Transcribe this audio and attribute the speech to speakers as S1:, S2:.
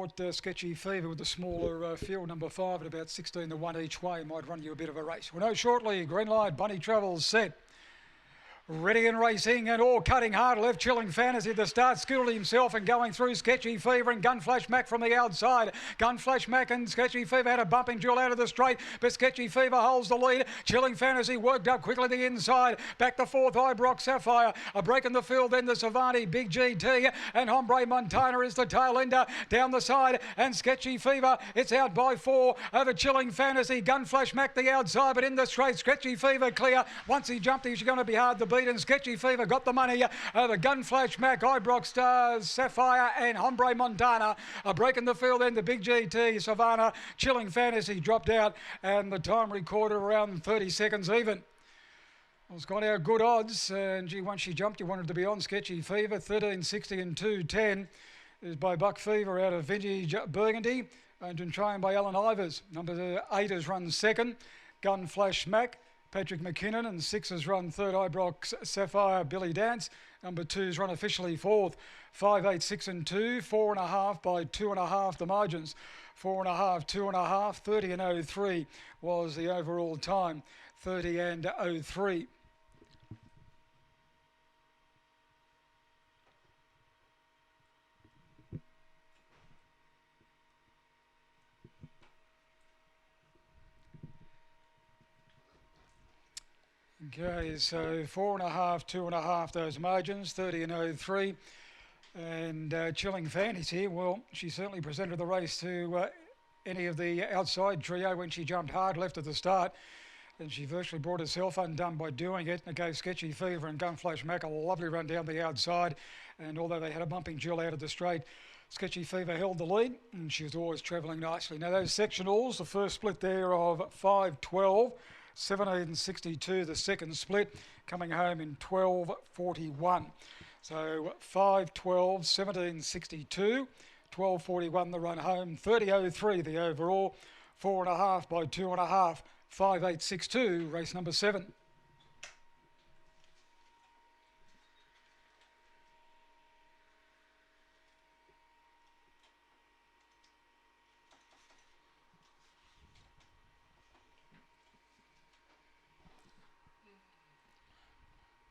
S1: thought Sketchy Fever with the smaller field, number 5 at about 16 to 1 each way, might run you a bit of a race. We'll know shortly. Green light, Bunny Travels set. Ready and racing and all cutting hard left. Chilling Fantasy at the start, skilled himself and going through. Sketchy Fever and Gunflash Mac from the outside. Gunflash Mac and Sketchy Fever had a bumping duel out of the straight, but Sketchy Fever holds the lead. Chilling Fantasy worked up quickly the inside. Back the 4th, Ibrox Sapphire. A break in the field, then the Savanti, Big GT, and Hombre Montana is the tail ender down the side. And Sketchy Fever, it's out by 4 over Chilling Fantasy. Gunflash Mac the outside, but in the straight, Sketchy Fever clear. Once he jumped, he's going to be hard to beat. And Sketchy Fever got the money over Gunflash Mac, Ibrox Sapphire and Hombre Montana. A break in the field, then the Big GT, Savannah. Chilling Fantasy dropped out and the time recorded around 30 seconds even. Well, it's got our good odds, and gee, once she jumped, you wanted to be on. Sketchy Fever, 1360 and 210 is by Buck Fever out of Vintage Burgundy, owned and trained by Alan Ivers. Number 8 is run second, Gunflash Mac, Patrick McKinnon, and 6 is run third, Ibrox Sapphire, Billy Dance. Number 2 is run officially fourth, 5, 8, 6 and 2, 4.5 by 2.5 the margins. 4.5, 2.5, 30 and 03 was the overall time, 30 and 03. Okay, so 4.5, 2.5 those margins, 30 and 03. And Chilling Fantasy, well, she certainly presented the race to any of the outside trio when she jumped hard left at the start. And she virtually brought herself undone by doing it. And it gave Sketchy Fever and Gunflash Mac a lovely run down the outside. And although they had a bumping duel out of the straight, Sketchy Fever held the lead, and she was always travelling nicely. Now those sectionals, the first split there of 5.12. 17.62 the second split, coming home in 12.41. So 5.12, 17.62, 12.41 the run home, 30.03 the overall, 4.5 by 2.5, 5.862, race number 7.